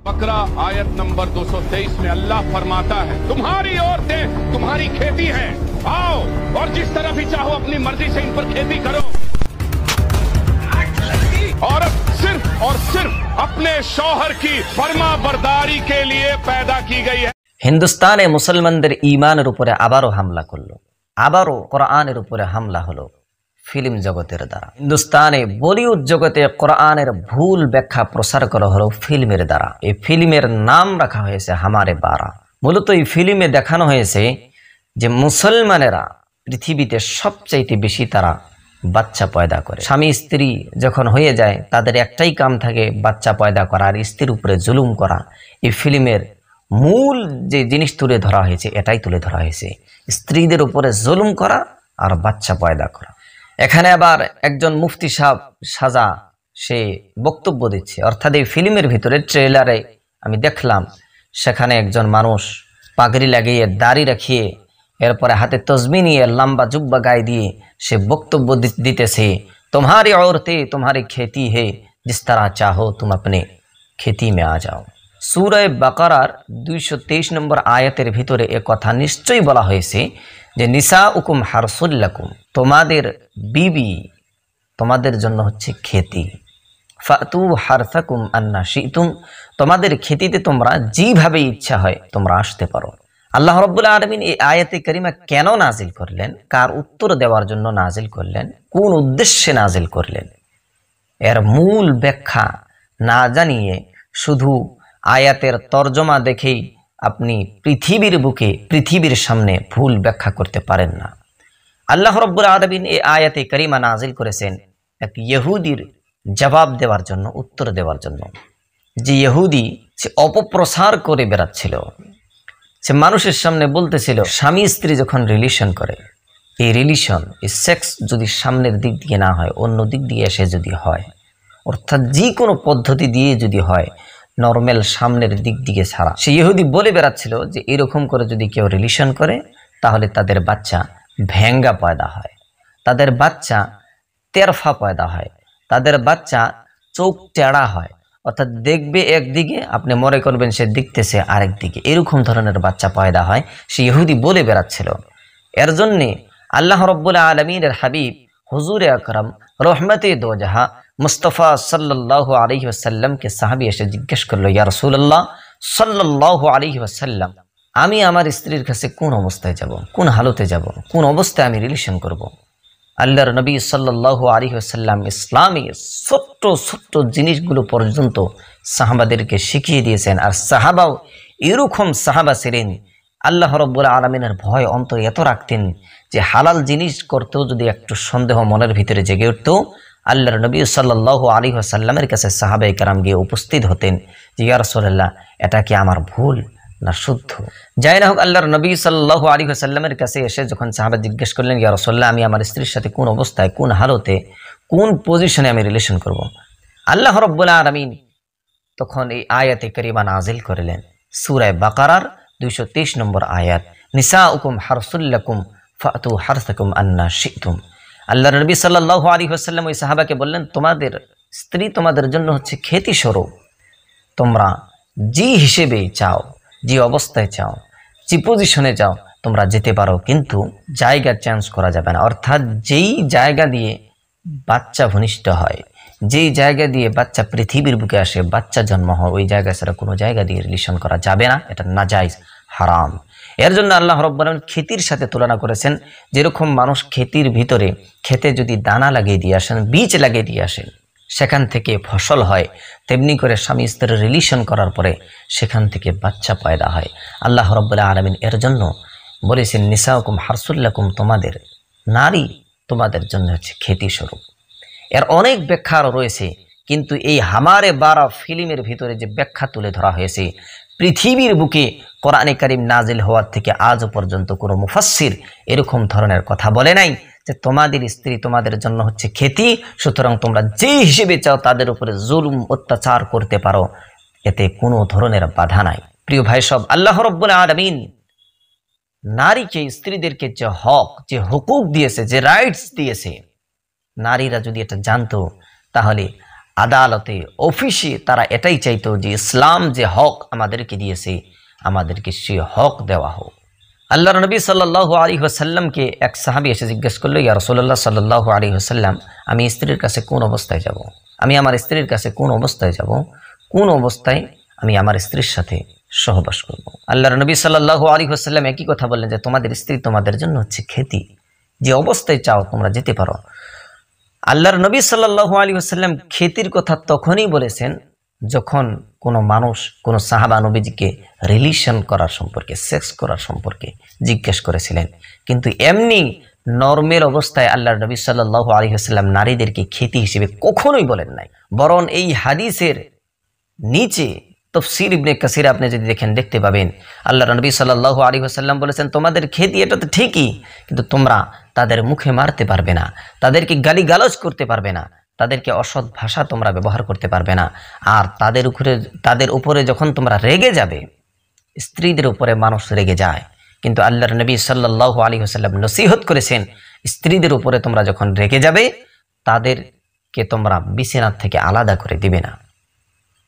बकरा आयत नंबर 223 में अल्लाह फरमाता है, तुम्हारी औरतें तुम्हारी खेती हैं, आओ और जिस तरह भी चाहो अपनी मर्जी से इन पर खेती करो। औरत सिर्फ और सिर्फ अपने शौहर की फर्मा बरदारी के लिए पैदा की गई है। হিন্দুস্তানে মুসলমানদের ঈমানের উপরে আবারও হামলা করলো, আবারও কোরআনের উপরে হামলা হলো ফিল্ম জগতের দ্বারা। হিন্দুস্তানে বলিউড জগতে কোরআনের ভুল ব্যাখ্যা প্রচার করা হলো ফিল্মের দ্বারা। এই ফিল্মের নাম রাখা হয়েছে হামারে বারা। মূলত এই ফিল্মে দেখানো হয়েছে যে মুসলমানেরা পৃথিবীতে সবচাইতে বেশি তারা বাচ্চা পয়দা করে। স্বামী স্ত্রী যখন হয়ে যায় তাদের একটাই কাম থাকে বাচ্চা পয়দা করা আর স্ত্রীর উপরে জুলুম করা। এই ফিল্মের মূল যে জিনিস তুলে ধরা হয়েছে এটাই তুলে ধরা হয়েছে, স্ত্রীদের উপরে জুলুম করা আর বাচ্চা পয়দা করা। এখানে আবার একজন মুফতি সাহেব সাজা সে বক্তব্য দিচ্ছে, অর্থাৎ এই ফিল্মের ভিতরে ট্রেলারে আমি দেখলাম সেখানে একজন মানুষ পাগড়ি লাগিয়ে দাড়ি রাখিয়ে এরপরে হাতে তসবি নিয়ে লম্বা জুব্বা গায়ে দিয়ে সে বক্তব্য দিতেছে, তোমারি औरते तुम्हारी खेती है, जिस तरह चाहो तुम अपने खेती में आ जाओ। সূরা বাকারার 223 নম্বর আয়াতের ভিতরে এ কথা নিশ্চয়ই বলা হয়েছে যে নিসাউকুম হারসুল লাকুম, তোমাদের বিবি তোমাদের জন্য হচ্ছে খেতি। ফাতু হারসাকুম আন্না শিতুম, তোমাদের খেতিতে তোমরা যেভাবে ইচ্ছা হয় তোমরা আসতে পারো। আল্লাহ রাব্বুল আলামিন এই আয়াতে কারিমা কেন নাজিল করলেন, কার উত্তর দেওয়ার জন্য নাজিল করলেন, কোন উদ্দেশ্যে নাজিল করলেন, এর মূল ব্যাখ্যা না জানিয়ে শুধু আয়াতের তর্জমা দেখেই আপনি পৃথিবীর বুকে পৃথিবীর সামনে ভুল ব্যাখ্যা করতে পারেন না। আল্লাহ রাব্বুল আলামিন এই আয়াতে কারিমা নাজিল করেছেন এক ইহুদির জবাব দেওয়ার জন্য, উত্তর দেওয়ার জন্য। যে ইহুদি সে অপপ্রচার করে বেড়াচ্ছিল, সে মানুষের সামনে বলতেছিল স্বামী স্ত্রী যখন রিলেশন করে, এই রিলেশন এই সেক্স যদি সামনের দিক দিয়ে না হয় অন্য দিক দিয়ে এসে যদি হয়, অর্থাৎ যে কোনো পদ্ধতি দিয়ে যদি হয়, নর্মাল সামনের দিক দিকে ছাড়া, সে ইহুদি বলে বেড়াচ্ছিল যে এরকম করে যদি কেউ রিলেশন করে তাহলে তাদের বাচ্চা ভেঙ্গা পয়দা হয়, তাদের বাচ্চা তেরফা পয়দা হয়, তাদের বাচ্চা চোখ টেড়া হয়, অর্থাৎ দেখবে একদিকে আপনি মনে করবেন সে দেখতেছে আরেক দিকে, এরকম ধরনের বাচ্চা পয়দা হয়, সে ইহুদি বলে বেড়াচ্ছিল। এর জন্যে আল্লাহ রাব্বুল আলামিনের হাবিব হুজুরে আকরাম রহমতে দোজাহা মুস্তাফা সাল্লাল্লাহু আলাইহি ওয়াসাল্লাম কে সাহাবী এসে জিজ্ঞেস করলো, ইয়া রাসূলুল্লাহ সাল্লাল্লাহু আলাইহি ওয়াসাল্লাম, আমি আমার স্ত্রীর কাছে কোন অবস্থায় যাব, কোন হালতে যাব, কোন অবস্থায় আমি রিলেশন করব? আল্লাহর নবী সাল্লাল্লাহু আলাইহি ওয়াসাল্লাম ইসলামী ছোট্ট ছোট্ট জিনিসগুলো পর্যন্ত সাহাবাদেরকে শিখিয়ে দিয়েছেন। আর সাহাবাও এরকম সাহাবা ছিলেন, আল্লাহ রাব্বুল আলামিনের ভয় অন্তরে এত রাখতেন যে হালাল জিনিস করতেও যদি একটু সন্দেহ মনের ভিতরে জেগে উঠতো, আল্লাহর নবী সাল্লাল্লাহু আলাইহি ওয়াসাল্লামের কাছে সাহাবায়ে কেরাম গিয়ে উপস্থিত হতেন যে ইয়া রাসূলুল্লাহ এটা কি আমার ভুল না শুদ্ধ? যাই না হোক, আল্লাহর নবী সাল্লাল্লাহু আলাইহি ওয়াসাল্লামের কাছে এসে যখন সাহাবা জিজ্ঞেস করলেন, ইয়া রাসূলুল্লাহ আমি আমার স্ত্রীর সাথে কোন অবস্থায়, কোন হালতে, কোন পজিশনে আমি রিলেশন করব? আল্লাহ রাব্বুল আলামিন তখন এই আয়াতে কারিমা নাজিল করলেন, সূরা বাকারার 223 নম্বর আয়াত, নিসাউকুম হারসুল লাকুম ফাতু হারসাকুম আন্না শিতুম। আল্লাহর নবী সাল্লাল্লাহু আলাইহি ওয়াসাল্লাম ওই সাহাবাকে বললেন, তোমাদের স্ত্রী তোমাদের জন্য হচ্ছে খেতি স্বরূপ, তোমরা যে হিসেবে চাও, যে অবস্থায় চাও, যে পজিশনে চাও তোমরা যেতে পারো, কিন্তু জায়গা চেঞ্জ করা যাবে না। অর্থাৎ যেই জায়গা দিয়ে বাচ্চা ভূমিষ্ঠ হয়, যেই জায়গা দিয়ে বাচ্চা পৃথিবীর বুকে আসে, বাচ্চা জন্ম হয়, ওই জায়গা ছাড়া কোনো জায়গা দিয়ে রিলেশন করা যাবে না, এটা নাজায়েজ, হারাম। এর জন্য আল্লাহ রাব্বুল আলামিন খেতির সাথে তুলনা করেছেন, যেরকম মানুষ খেতির ভিতরে খেতে যদি দানা লাগিয়ে দিয়ে আসেন, বীজ লাগিয়ে দিয়ে আসেন, সেখান থেকে ফসল হয়, তেমনি করে স্বামী স্ত্রীর রিলেশন করার পরে সেখান থেকে বাচ্চা পয়দা হয়। আল্লাহ রাব্বুল আলামিন এর জন্য বলেছেন নিসাউকুম হারসুল লাকুম, তোমাদের নারী তোমাদের জন্য হচ্ছে খেতি স্বরূপ। এর অনেক ব্যাখ্যা আরও রয়েছে, কিন্তু এই হামারে বারা ফিল্মের ভিতরে যে ব্যাখ্যা তুলে ধরা হয়েছে, পৃথিবীর বুকে কোরআনে কারিম নাজিল হওয়ার থেকে আজও পর্যন্ত কোনো মুফাসসির এরকম ধরনের কথা বলে নাই যে তোমাদের স্ত্রী তোমাদের জন্য হচ্ছে খেতি, সুতরাং তোমরা যে হিসেবে চাও তাদের উপরে জুলুম অত্যাচার করতে পারো, এতে কোনো ধরনের বাধা নাই। প্রিয় ভাই সব, আল্লাহ রাব্বুল আলামিন নারীকে, স্ত্রীদেরকে যে হক, যে হুকুক দিয়েছে, যে রাইটস দিয়েছে, নারীরা যদি এটা জানতো তাহলে আদালতে, অফিসে তারা এটাই চাইতো যে ইসলাম যে হক আমাদেরকে দিয়েছে, আমাদেরকে সে হক দেওয়া হোক। আল্লাহর নবী সাল্লাল্লাহু আলাইহি ওয়াসাল্লামকে এক সাহাবী এসে জিজ্ঞেস করলো, ইয়া রাসূলুল্লাহ সাল্লাল্লাহু আলাইহি ওয়াসাল্লাম, আমি স্ত্রীর কাছে কোন অবস্থায় যাব? আমি আমার স্ত্রীর কাছে কোন অবস্থায় যাব? কোন অবস্থায় আমি আমার স্ত্রীর সাথে সহবাস করব? আল্লাহর নবী সাল্লাল্লাহু আলাইহি ওয়াসাল্লাম একই কথা বললেন যে তোমাদের স্ত্রী তোমাদের জন্য হচ্ছে খেতি, যে অবস্থায় চাও তোমরা যেতে পারো। আল্লাহর নবী সাল্লাল্লাহু আলাইহি ওয়াসাল্লাম খেতির কথা তখনই বলেছেন যখন কোনো মানুষ কোনো সাহাবা নবীজিকে রিলেশন করার সম্পর্কে, সেক্স করার সম্পর্কে জিজ্ঞেস করেছিলেন। কিন্তু এমনি নরমের অবস্থায় আল্লাহর নবী সাল্লাল্লাহু আলাইহি ওয়াসাল্লাম নারীদেরকে খেতি হিসেবে কখনোই বলেন নাই। বরং এই হাদিসের নিচে তাফসীর ইবনে কাসির আপনি যদি দেখেন দেখতে পাবেন আল্লাহর নবী সাল্লাল্লাহু আলাইহি ওয়াসাল্লাম বলেছেন তোমাদের খেতি এটা তো ঠিকই, কিন্তু তোমরা তাদের মুখে মারতে পারবে না, তাদেরকে গালিগালাজ করতে পারবে না, তাদেরকে অসৎ ভাষা তোমরা ব্যবহার করতে পারবে না। আর তাদের উপরে যখন তোমরা রেগে যাবে, স্ত্রীদের উপরে মানুষ রেগে যায়, কিন্তু আল্লাহর নবী সাল্লাল্লাহু আলাইহি ওয়াসাল্লাম নসিহত করেছেন স্ত্রীদের উপরে তোমরা যখন রেগে যাবে তাদেরকে তোমরা বিছানা থেকে আলাদা করে দিবে না।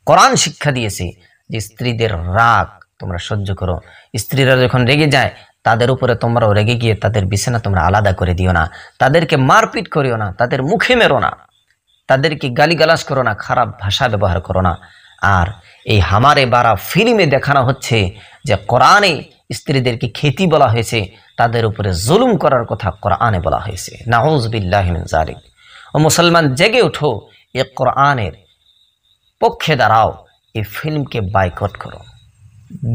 কোরআন শিক্ষা দিয়েছে যে স্ত্রীদের রাগ তোমরা সহ্য করো, স্ত্রীরা যখন রেগে যায় তাদের উপরে তোমরাও রেগে গিয়ে তাদের বিছানা তোমরা আলাদা করে দিও না, তাদেরকে মারপিট করিও না, তাদের মুখে মেরো না, তাদেরকে গালিগালাজ করো না, খারাপ ভাষা ব্যবহার করো না। আর এই হামারে বারা ফিল্মে দেখানো হচ্ছে যে কোরআনে স্ত্রীদেরকে খেতি বলা হয়েছে, তাদের উপরে জুলুম করার কথা কোরআনে বলা হয়েছে। নাউজ বিল্লাহি মিন যালিক। ও মুসলমান জেগে ওঠো, এ কোরআনের পক্ষে দাঁড়াও, এই ফিল্মকে বাইকট করো।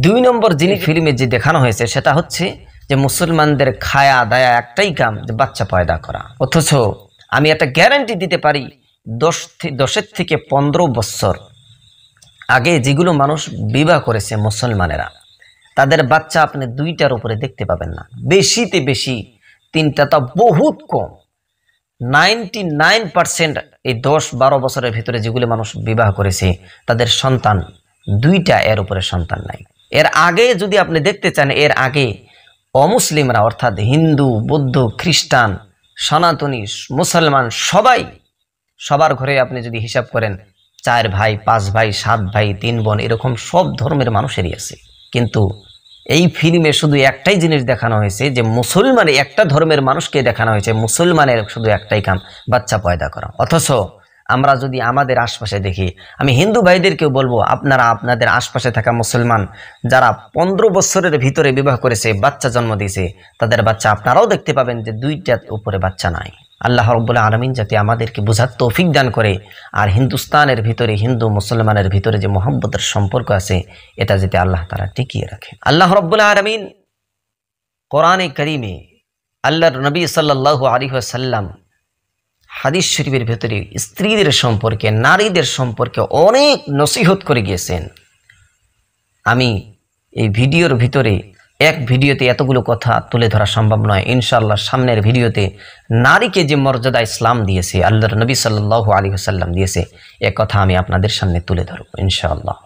2 নম্বর যিনি ফিল্মে যে দেখানো হয়েছে সেটা হচ্ছে যে মুসলমানদের খায়া দায়া একটাই কাম যে বাচ্চা পয়দা করা। অথচ আমি একটা গ্যারান্টি দিতে পারি 10 থেকে 15 বছর আগে যেগুলো মানুষ বিবাহ করেছে মুসলমানেরা, তাদের বাচ্চা আপনি 2টার উপরে দেখতে পাবেন না, বেশিতে বেশি 3টা, তা বহুত কম। 99% এই 10-12 বছরের ভিতরে যেগুলো মানুষ বিবাহ করেছে তাদের সন্তান 2টা, এর উপরে সন্তান নাই। এর আগে যদি আপনি দেখতে চান, এর আগে অমুসলিমরা অর্থাৎ হিন্দু, বৌদ্ধ, খ্রিস্টান, সনাতনী, মুসলমান সবার ঘরে আপনি যদি হিসাব করেন 4 ভাই, 5 ভাই, 7 ভাই, 3 বোন, এরকম সব ধর্মের মানুষেরই আছে। কিন্তু এই ফিল্মে শুধু একটাই জিনিস দেখানো হয়েছে যে মুসলমান, একটা ধর্মের মানুষকে দেখানো হয়েছে মুসলমানের শুধু একটাই কাম বাচ্চা পয়দা করা। অথচ আমরা যদি আমাদের আশপাশে দেখি, আমি হিন্দু ভাইদেরকেও বলবো আপনারা আপনাদের আশপাশে থাকা মুসলমান যারা 15 বছরের ভিতরে বিবাহ করেছে, বাচ্চা জন্ম দিয়েছে, তাদের বাচ্চা আপনারাও দেখতে পাবেন যে 2টার উপরে বাচ্চা নাই। আল্লাহ রাব্বুল আলামিন যাতে আমাদেরকে বুঝার তৌফিক দান করে, আর হিন্দুস্তানের ভিতরে হিন্দু মুসলমানের ভিতরে যে মহব্বতের সম্পর্ক আছে এটা যাতে আল্লাহ তাআলা টিকিয়ে রাখে। আল্লাহ রাব্বুল আলামিন কোরআনে কারীমে আল্লাহর নবী সাল্লাল্লাহু আলাইহি ওয়াসাল্লাম হাদিস শরীফের ভিতরে স্ত্রীদের সম্পর্কে, নারীদের সম্পর্কে অনেক নসিহত করে গিয়েছেন। আমি এই ভিডিওর ভিতরে এক ভিডিওতে এতগুলো কথা তুলে ধরা সম্ভব নয়। ইনশাআল্লাহ সামনের ভিডিওতে নারীকে যে মর্যাদা ইসলাম দিয়েছে, আল্লাহর নবী সাল্লাল্লাহু আলাইহি ওয়াসাল্লাম দিয়েছে, এ কথা আমি আপনাদের সামনে তুলে ধরব ইনশাআল্লাহ।